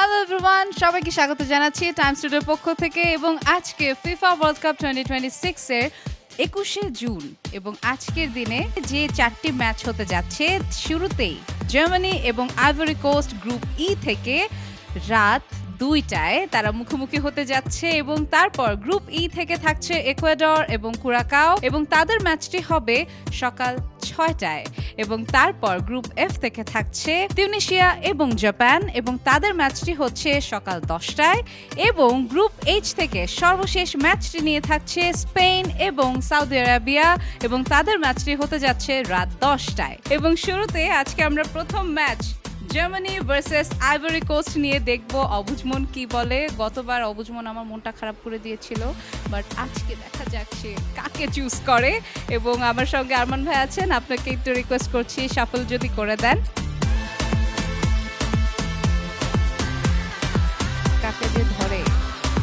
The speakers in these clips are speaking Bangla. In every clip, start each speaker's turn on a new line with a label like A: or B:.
A: হ্যালো এভরিওয়ান, সবাইকে স্বাগত জানাচ্ছি টাইম স্টুডিওর পক্ষ থেকে। এবং আজকে ফিফা ওয়ার্ল্ড কাপ 2026 এর 21শে জুন এবং আজকের দিনে যে 4টি ম্যাচ হতে যাচ্ছে, শুরুতেই জার্মানি এবং আইভরি কোস্ট গ্রুপ ই থেকে রাত 2টায় তারা মুখোমুখি হতে যাচ্ছে এবং তারপর গ্রুপ ই থেকে থাকছে ইকুয়েডর এবং কুরাকাও এবং তাদের ম্যাচটি হবে সকাল 6টায় এবং তারপর গ্রুপ এফ থেকে থাকছে তিউনিশিয়া এবং জাপান এবং তাদের ম্যাচটি হচ্ছে সকাল 10টায় এবং গ্রুপ এইচ থেকে সর্বশেষ ম্যাচটি নিয়ে থাকছে স্পেন এবং সৌদি আরবিয়া এবং তাদের ম্যাচটি হতে যাচ্ছে রাত 10টায়। এবং শুরুতে আজকে আমরা প্রথম match Germany versus Ivory Coast নিয়ে দেখব অবুঝমন কি বলে। গতবার অবুঝমন আমার মনটা খারাপ করে দিয়েছিল, বাট আজকে দেখা যাক সে কাকে চুজ করে। এবং আমার সঙ্গে আরমান ভাই আছেন, আপনাকে একটু রিকোয়েস্ট করছি শাফল যদি করে দেন। কাকে যে ধরে,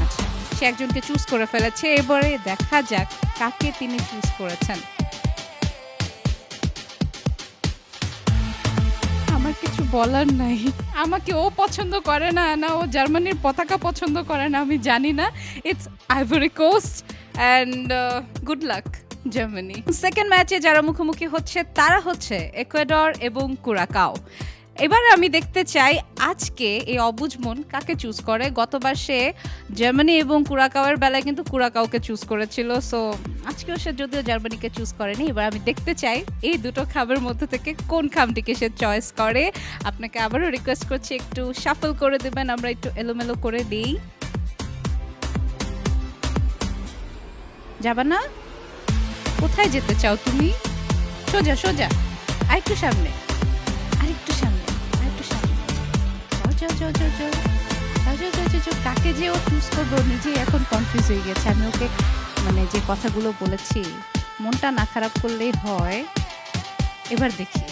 A: আচ্ছা সে একজনকে চুজ করে ফেলেছে, এবারে দেখা যাক কাকে তিনি চুজ করেছেন। আমার কিছু বলার নাই, আমাকে ও পছন্দ করে না, না ও জার্মানির পতাকা পছন্দ করে না, আমি জানি না। It's Ivory Coast and good luck Germany. Second ম্যাচে যারা মুখোমুখি হচ্ছে তারা হচ্ছে ইকুয়েডর এবং কুরাকাও। এবার আমি দেখতে চাই আজকে এই অবুঝমন কাকে চুজ করে। গতবার সে জার্মানি এবং কুরাকাওয়ের বেলায় কিন্তু কুরাকাওকে চুজ করেছিল, সো আজকেও সে যদিও জার্মানিকে চুজ করেনি। এবার আমি দেখতে চাই এই দুটো খামের মধ্যে থেকে কোন খামটিকে সে চয়েস করে। আপনাকে আবারও রিকোয়েস্ট করছি একটু শাফল করে দেবেন, আমরা একটু এলোমেলো করে দিই। যাবা না? কোথায় যেতে চাও তুমি? সোজা সোজা, আরেকটু সামনে, আরেকটু সামনে, আরেকটু সামনে। কাকে যে ও চুজ করবো নিজেই এখন কনফিউজ হয়ে গেছে। আমি ওকে মানে যে কথাগুলো বলেছি মনটা না খারাপ করলেই হয়। এবার দেখি,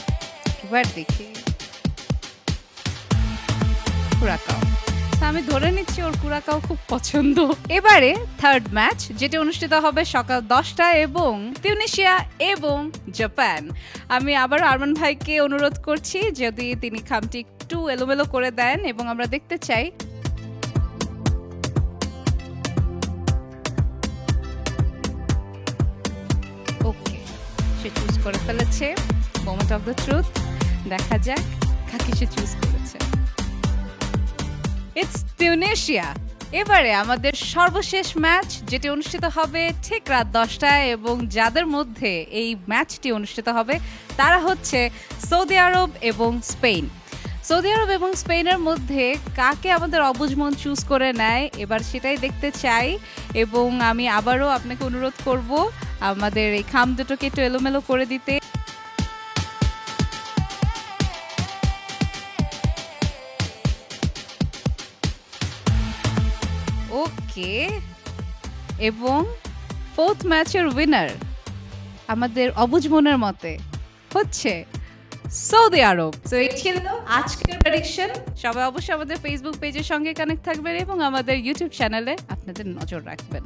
A: এবার দেখি কুরাকাও। আমি ধরে নিচ্ছি ওর কুরাকাও খুব পছন্দ। এবারে থার্ড ম্যাচ যেটা অনুষ্ঠিত হবে সকাল 10টায় এবং তিউনিশিয়া এবং জাপান। আমি আবার আরমান ভাইকে অনুরোধ করছি যদি তিনি খামটি একটু এলোমেলো করে দেন এবং আমরা দেখতে চাই। ওকে, সে চুজ করে ফেলেছে। মোমেন্ট অফ দ্য ট্রুথ, দেখা যাক কাকে সে চুজ করেছে। It's Tunisia. এবারে আমাদের সর্বশেষ ম্যাচ যেটি অনুষ্ঠিত হবে ঠিক রাত 10টায় এবং যাদের মধ্যে এই ম্যাচটি অনুষ্ঠিত হবে তারা হচ্ছে সৌদি আরব এবং স্পেন। সৌদি আরব এবং স্পেনের মধ্যে কাকে আমাদের অবুঝমন চুজ করে নেয় এবার সেটাই দেখতে চাই। এবং আমি আবারও আপনাকে অনুরোধ করব আমাদের এই খাম দুটোকে একটু এলোমেলো করে দিতে। ওকে, এবং ফোর্থ ম্যাচের উইনার আমাদের অবুঝমনের মতে হচ্ছে সৌদি আরব। তো এই ছিল আজকের প্রেডিকশন। সবাই অবশ্যই আমাদের ফেসবুক পেজের সঙ্গে কানেক্ট থাকবেন এবং আমাদের ইউটিউব চ্যানেলে আপনাদের নজর রাখবেন।